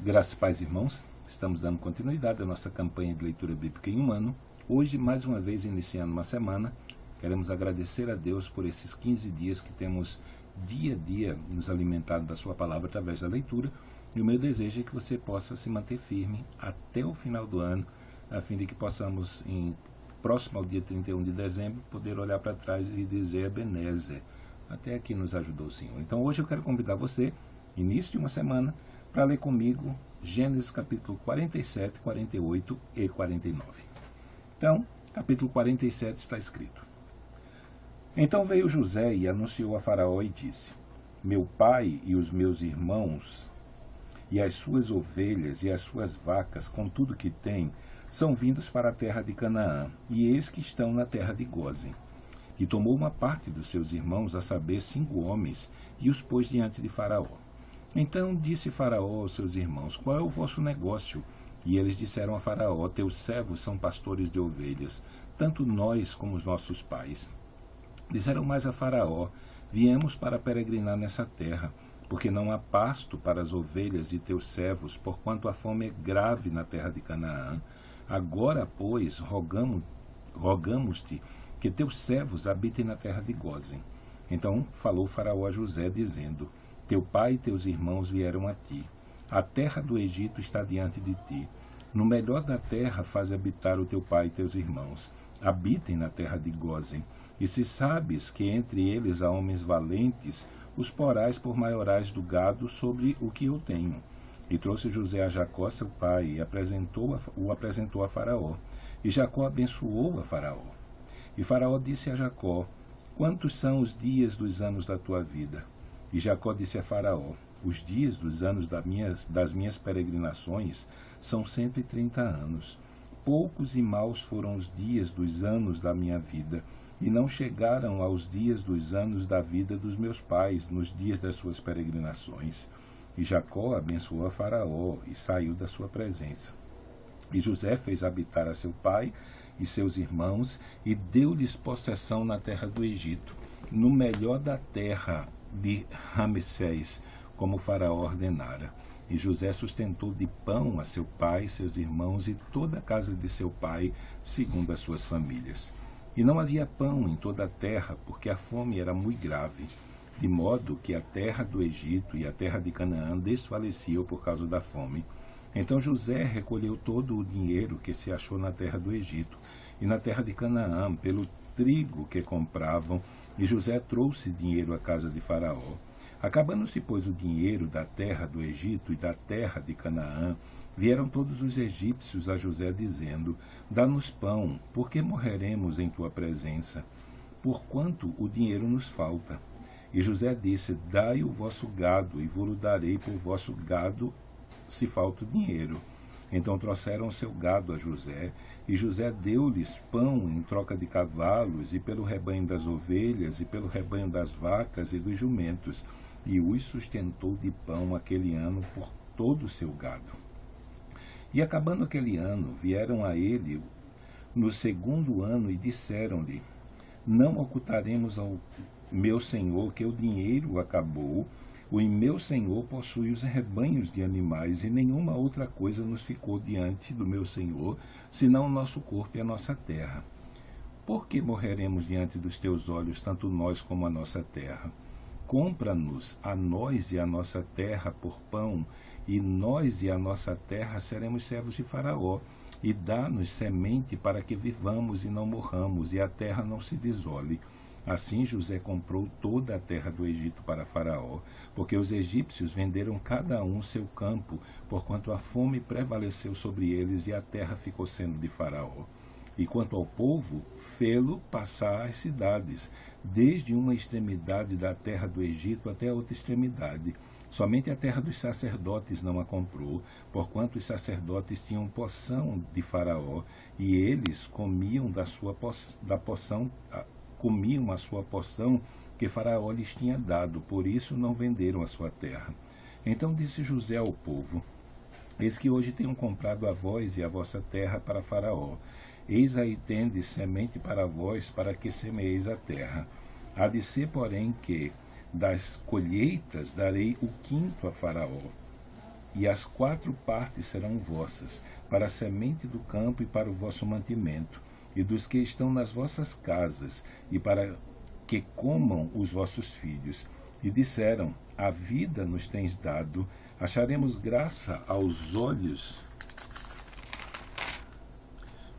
Graças e paz, irmãos. Estamos dando continuidade à nossa campanha de leitura bíblica em um ano. Hoje, mais uma vez, iniciando uma semana, queremos agradecer a Deus por esses 15 dias que temos dia a dia nos alimentado da sua palavra através da leitura. E o meu desejo é que você possa se manter firme até o final do ano, a fim de que possamos, próximo ao dia 31 de dezembro, poder olhar para trás e dizer Ebenezer, até aqui nos ajudou o Senhor. Então hoje eu quero convidar você, início de uma semana, para ler comigo Gênesis capítulo 47, 48 e 49. Então, capítulo 47 está escrito: Então veio José e anunciou a Faraó e disse: Meu pai e os meus irmãos, e as suas ovelhas e as suas vacas, com tudo que têm, são vindos para a terra de Canaã, e eis que estão na terra de Gósen. E tomou uma parte dos seus irmãos, a saber, 5 homens, e os pôs diante de Faraó. Então disse Faraó aos seus irmãos: Qual é o vosso negócio? E eles disseram a Faraó: Teus servos são pastores de ovelhas, tanto nós como os nossos pais. Disseram mais a Faraó: Viemos para peregrinar nessa terra, porque não há pasto para as ovelhas de teus servos, porquanto a fome é grave na terra de Canaã. Agora, pois, rogamos-te que teus servos habitem na terra de Gósen. Então falou Faraó a José, dizendo: Teu pai e teus irmãos vieram a ti. A terra do Egito está diante de ti. No melhor da terra faz habitar o teu pai e teus irmãos. Habitem na terra de Gósen. E se sabes que entre eles há homens valentes, os porás por maiorais do gado sobre o que eu tenho. E trouxe José a Jacó, seu pai, e o apresentou a Faraó. E Jacó abençoou a Faraó. E Faraó disse a Jacó: Quantos são os dias dos anos da tua vida? E Jacó disse a Faraó: Os dias dos anos das minhas peregrinações são 130 anos. Poucos e maus foram os dias dos anos da minha vida, e não chegaram aos dias dos anos da vida dos meus pais, nos dias das suas peregrinações. E Jacó abençoou a Faraó e saiu da sua presença. E José fez habitar a seu pai e seus irmãos, e deu-lhes possessão na terra do Egito, no melhor da terra de Ramsés, como Faraó ordenara. E José sustentou de pão a seu pai, seus irmãos e toda a casa de seu pai, segundo as suas famílias. E não havia pão em toda a terra, porque a fome era muito grave, de modo que a terra do Egito e a terra de Canaã desfaleciam por causa da fome. Então José recolheu todo o dinheiro que se achou na terra do Egito e na terra de Canaã, pelo trigo que compravam, e José trouxe dinheiro à casa de Faraó. Acabando-se, pois, o dinheiro da terra do Egito e da terra de Canaã, vieram todos os egípcios a José, dizendo: Dá-nos pão, porque morreremos em tua presença, porquanto o dinheiro nos falta. E José disse: Dai o vosso gado, e vou-lo darei por vosso gado, se falta o dinheiro. Então trouxeram o seu gado a José, e José deu-lhes pão em troca de cavalos, e pelo rebanho das ovelhas, e pelo rebanho das vacas e dos jumentos, e os sustentou de pão aquele ano por todo o seu gado. E acabando aquele ano, vieram a ele no segundo ano e disseram-lhe: Não ocultaremos ao meu senhor que o dinheiro acabou. O meu senhor possui os rebanhos de animais, e nenhuma outra coisa nos ficou diante do meu senhor, senão o nosso corpo e a nossa terra. Por que morreremos diante dos teus olhos, tanto nós como a nossa terra? Compra-nos a nós e a nossa terra por pão, e nós e a nossa terra seremos servos de Faraó, e dá-nos semente para que vivamos e não morramos, e a terra não se desole. Assim José comprou toda a terra do Egito para Faraó, porque os egípcios venderam cada um seu campo, porquanto a fome prevaleceu sobre eles e a terra ficou sendo de Faraó. E quanto ao povo, fê-lo passar as cidades, desde uma extremidade da terra do Egito até a outra extremidade. Somente a terra dos sacerdotes não a comprou, porquanto os sacerdotes tinham poção de Faraó, e eles comiam comiam a sua poção que Faraó lhes tinha dado, por isso não venderam a sua terra. Então disse José ao povo: Eis que hoje tenho comprado a vós e a vossa terra para Faraó. Eis aí tendes semente para vós, para que semeeis a terra. Há de ser, porém, que das colheitas darei o quinto a Faraó, e as 4 partes serão vossas, para a semente do campo e para o vosso mantimento, e dos que estão nas vossas casas, e para que comam os vossos filhos. E disseram: a vida nos tens dado, acharemos graça aos olhos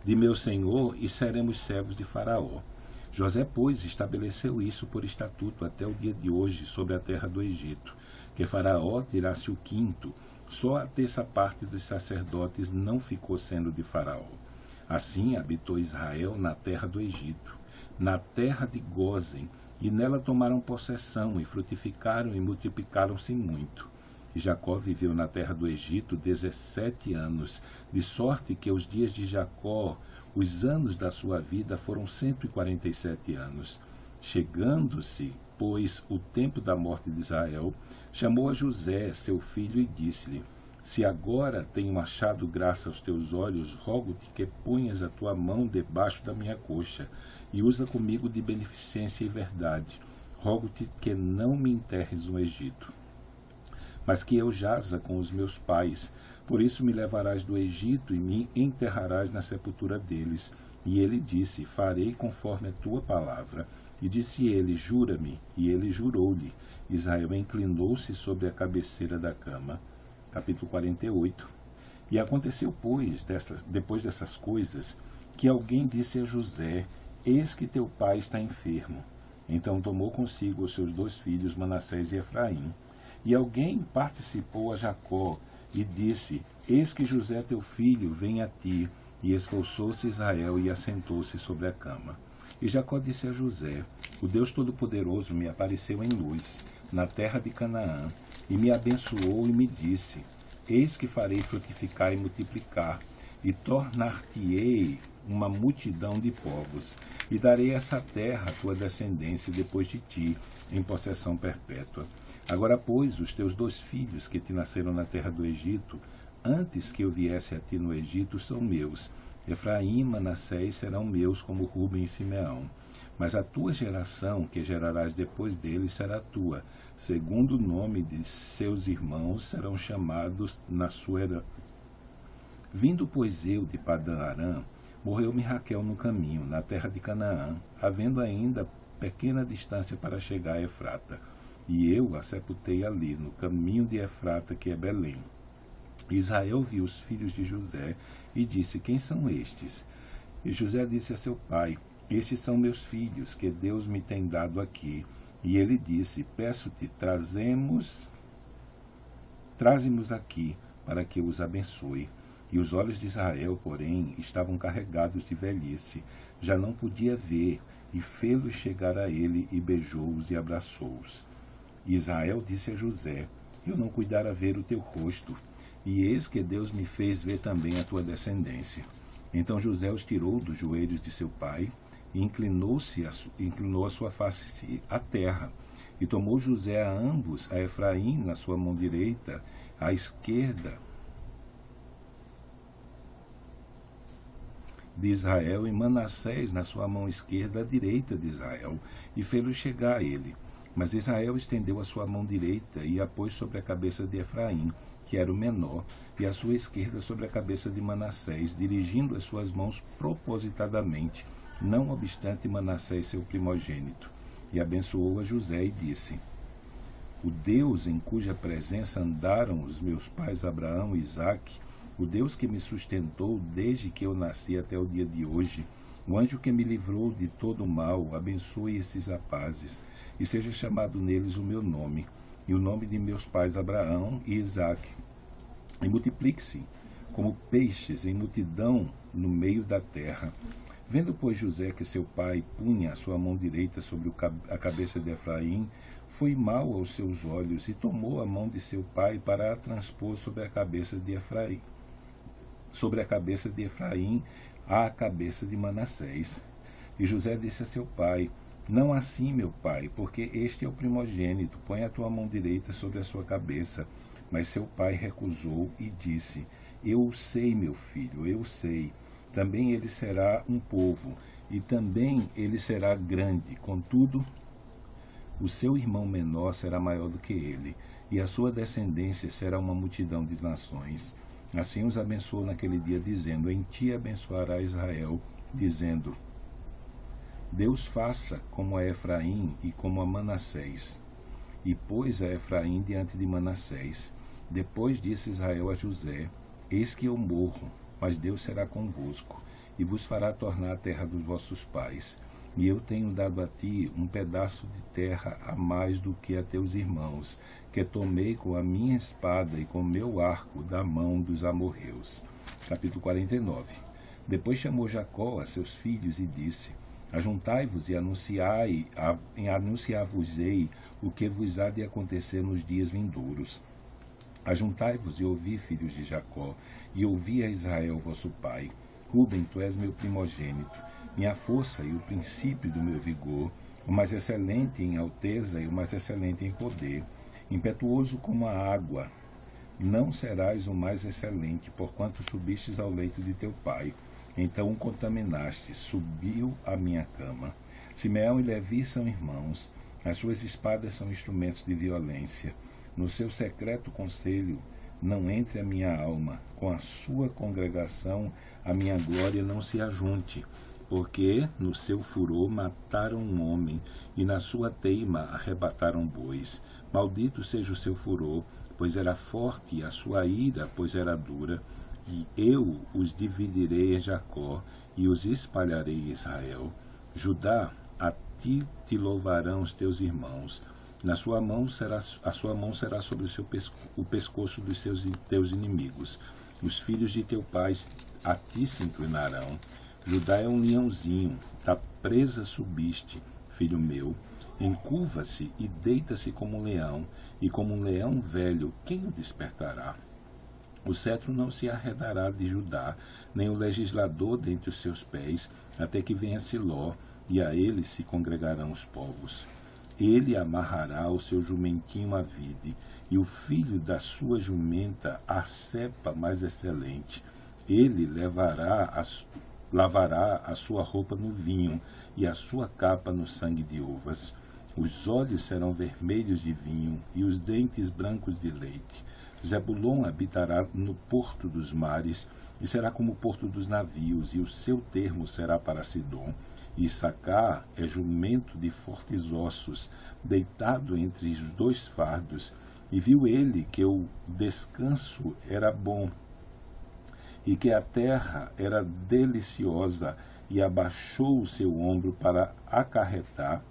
de meu senhor e seremos servos de Faraó. José, pois, estabeleceu isso por estatuto até o dia de hoje sobre a terra do Egito, que Faraó tirasse o quinto, só a terça parte dos sacerdotes não ficou sendo de Faraó. Assim habitou Israel na terra do Egito, na terra de Gósen, e nela tomaram possessão, e frutificaram e multiplicaram-se muito. E Jacó viveu na terra do Egito 17 anos, de sorte que os dias de Jacó, os anos da sua vida, foram 147 anos. Chegando-se, pois, o tempo da morte de Israel, chamou a José, seu filho, e disse-lhe: se agora tenho achado graça aos teus olhos, rogo-te que ponhas a tua mão debaixo da minha coxa, e usa comigo de beneficência e verdade. Rogo-te que não me enterres no Egito, mas que eu jaza com os meus pais. Por isso me levarás do Egito e me enterrarás na sepultura deles. E ele disse: farei conforme a tua palavra. E disse ele: jura-me. E ele jurou-lhe. Israel inclinou-se sobre a cabeceira da cama. Capítulo 48. E aconteceu, pois, depois dessas coisas, que alguém disse a José: eis que teu pai está enfermo. Então tomou consigo os seus 2 filhos, Manassés e Efraim. E alguém participou a Jacó e disse: eis que José teu filho vem a ti. E esforçou-se Israel e assentou-se sobre a cama. E Jacó disse a José: o Deus Todo-Poderoso me apareceu em luz, na terra de Canaã, e me abençoou e me disse: eis que farei frutificar e multiplicar, e tornar-te-ei uma multidão de povos, e darei essa terra à tua descendência depois de ti, em possessão perpétua. Agora, pois, os teus 2 filhos que te nasceram na terra do Egito, antes que eu viesse a ti no Egito, são meus. Efraim e Manassés serão meus como Ruben e Simeão. Mas a tua geração, que gerarás depois deles, será tua. Segundo o nome de seus irmãos, serão chamados na sua herança. Vindo, pois, eu de Padã-Arã, morreu-me Raquel no caminho, na terra de Canaã, havendo ainda pequena distância para chegar a Efrata. E eu a sepultei ali, no caminho de Efrata, que é Belém. Israel viu os filhos de José e disse: quem são estes? E José disse a seu pai: estes são meus filhos, que Deus me tem dado aqui. E ele disse: peço-te, traze-nos aqui, para que os abençoe. E os olhos de Israel, porém, estavam carregados de velhice, já não podia ver, e fê-los chegar a ele, e beijou-os e abraçou-os. E Israel disse a José: eu não cuidara ver o teu rosto, e eis que Deus me fez ver também a tua descendência. Então José os tirou dos joelhos de seu pai, e inclinou a sua face à terra. E tomou José a ambos, a Efraim na sua mão direita, à esquerda de Israel, e Manassés na sua mão esquerda, à direita de Israel, e fê-los chegar a ele. Mas Israel estendeu a sua mão direita e a pôs sobre a cabeça de Efraim, que era o menor, e a sua esquerda sobre a cabeça de Manassés, dirigindo as suas mãos propositadamente, não obstante Manassés seu primogênito. E abençoou a José e disse: o Deus em cuja presença andaram os meus pais Abraão e Isaque, o Deus que me sustentou desde que eu nasci até o dia de hoje, o anjo que me livrou de todo o mal, abençoe esses rapazes, e seja chamado neles o meu nome, e o nome de meus pais Abraão e Isaque, e multiplique-se como peixes em multidão no meio da terra. Vendo, pois, José que seu pai punha a sua mão direita sobre a cabeça de Efraim, foi mal aos seus olhos, e tomou a mão de seu pai para a transpor sobre a cabeça de Efraim, à cabeça de Manassés. E José disse a seu pai: não assim, meu pai, porque este é o primogênito, põe a tua mão direita sobre a sua cabeça. Mas seu pai recusou e disse: eu o sei, meu filho, eu sei. Também ele será um povo, e também ele será grande. Contudo, o seu irmão menor será maior do que ele. e a sua descendência será uma multidão de nações. Assim os abençoou naquele dia, dizendo: em ti abençoará Israel, dizendo: Deus faça como a Efraim e como a Manassés. E pôs a Efraim diante de Manassés. Depois disse Israel a José: eis que eu morro, mas Deus será convosco, e vos fará tornar a terra dos vossos pais. E eu tenho dado a ti um pedaço de terra a mais do que a teus irmãos, que tomei com a minha espada e com meu arco da mão dos amorreus. Capítulo 49. Depois chamou Jacó a seus filhos e disse: ajuntai-vos e anunciar-vos-ei o que vos há de acontecer nos dias vindouros. Ajuntai-vos e ouvi, filhos de Jacó, e ouvi a Israel vosso pai. Ruben, tu és meu primogênito, minha força e o princípio do meu vigor, o mais excelente em alteza e o mais excelente em poder. Impetuoso como a água, não serás o mais excelente, porquanto subistes ao leito de teu pai. Então o contaminaste, subiu à minha cama. Simeão e Levi são irmãos, as suas espadas são instrumentos de violência. No seu secreto conselho não entre a minha alma, com a sua congregação a minha glória não se ajunte, porque no seu furor mataram um homem, e na sua teima arrebataram bois. Maldito seja o seu furor, pois era forte, e a sua ira, pois era dura. E eu os dividirei em Jacó, e os espalharei em Israel. Judá, a ti te louvarão os teus irmãos. A sua mão será sobre o pescoço dos teus inimigos. Os filhos de teu pai a ti se inclinarão. Judá é um leãozinho, da presa subiste, filho meu. Encurva-se e deita-se como um leão, e como um leão velho, quem o despertará? O cetro não se arredará de Judá, nem o legislador dentre os seus pés, até que venha Siló, e a ele se congregarão os povos. Ele amarrará o seu jumentinho à vide, e o filho da sua jumenta à cepa mais excelente. Ele lavará a sua roupa no vinho, e a sua capa no sangue de uvas. Os olhos serão vermelhos de vinho, e os dentes brancos de leite. Zebulon habitará no porto dos mares, e será como o porto dos navios, e o seu termo será para Sidom. Issacar é jumento de fortes ossos, deitado entre os dois fardos, e viu ele que o descanso era bom, e que a terra era deliciosa, e abaixou o seu ombro para acarretar,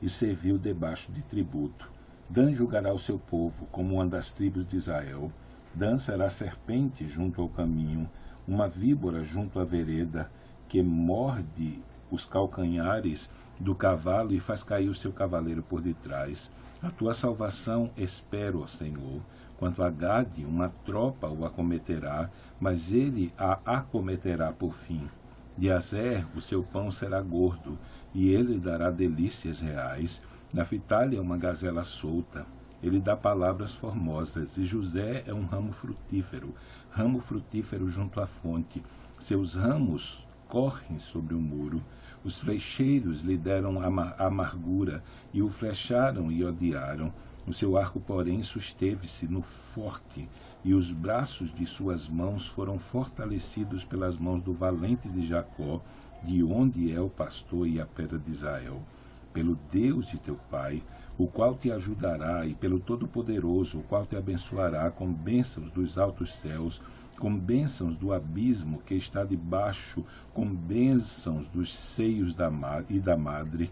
e serviu debaixo de tributo. Dan julgará o seu povo como uma das tribos de Israel. Dan será serpente junto ao caminho, uma víbora junto à vereda, que morde os calcanhares do cavalo e faz cair o seu cavaleiro por detrás. A tua salvação espero, ó Senhor. Quanto a Gade, uma tropa o acometerá, mas ele a acometerá por fim. De Azer, o seu pão será gordo, e ele dará delícias reais. Naphtali é uma gazela solta, ele dá palavras formosas, e José é um ramo frutífero junto à fonte. Seus ramos correm sobre o muro. Os flecheiros lhe deram amargura, e o flecharam e odiaram. O seu arco, porém, susteve-se no forte, e os braços de suas mãos foram fortalecidos pelas mãos do valente de Jacó, de onde é o pastor e a pedra de Israel. Pelo Deus de teu pai, o qual te ajudará, e pelo Todo-Poderoso, o qual te abençoará com bênçãos dos altos céus, com bênçãos do abismo que está debaixo, com bênçãos dos seios da madre.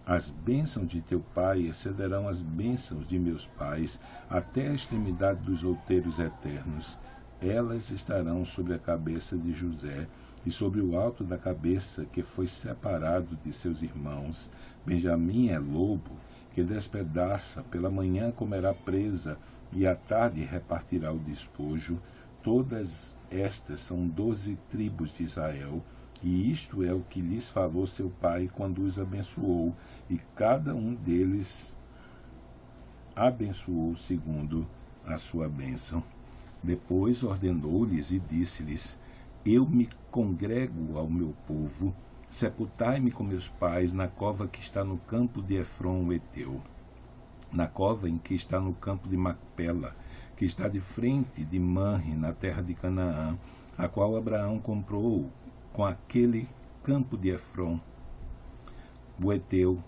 As bênçãos de teu pai excederão as bênçãos de meus pais, até a extremidade dos outeiros eternos. Elas estarão sobre a cabeça de José, e sobre o alto da cabeça que foi separado de seus irmãos. Benjamim é lobo, que despedaça, pela manhã comerá presa, e à tarde repartirá o despojo. Todas estas são 12 tribos de Israel, e isto é o que lhes falou seu pai quando os abençoou, e cada um deles abençoou segundo a sua bênção. Depois ordenou-lhes e disse-lhes: eu me congrego ao meu povo, sepultai-me com meus pais na cova que está no campo de Efron o Heteu. na cova em que está no campo de Macpela, que está de frente de Manre, na terra de Canaã, a qual Abraão comprou com aquele campo de Efron, o Eteu,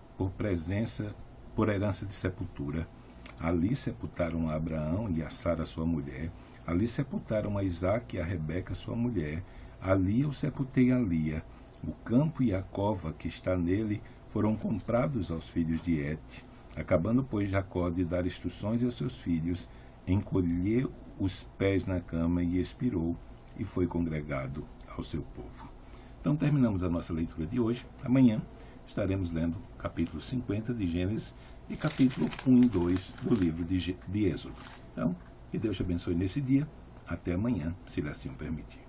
por herança de sepultura. Ali sepultaram a Abraão e a Sara sua mulher, ali sepultaram a Isaque e a Rebeca sua mulher, ali eu sepultei a Lia. O campo e a cova que está nele foram comprados aos filhos de Et. Acabando, pois, Jacó de dar instruções aos seus filhos, encolheu os pés na cama e expirou, e foi congregado ao seu povo. Então terminamos a nossa leitura de hoje. Amanhã estaremos lendo capítulo 50 de Gênesis e capítulo 1 e 2 do livro de Êxodo. Então, que Deus te abençoe nesse dia. Até amanhã, se Ele assim o permitir.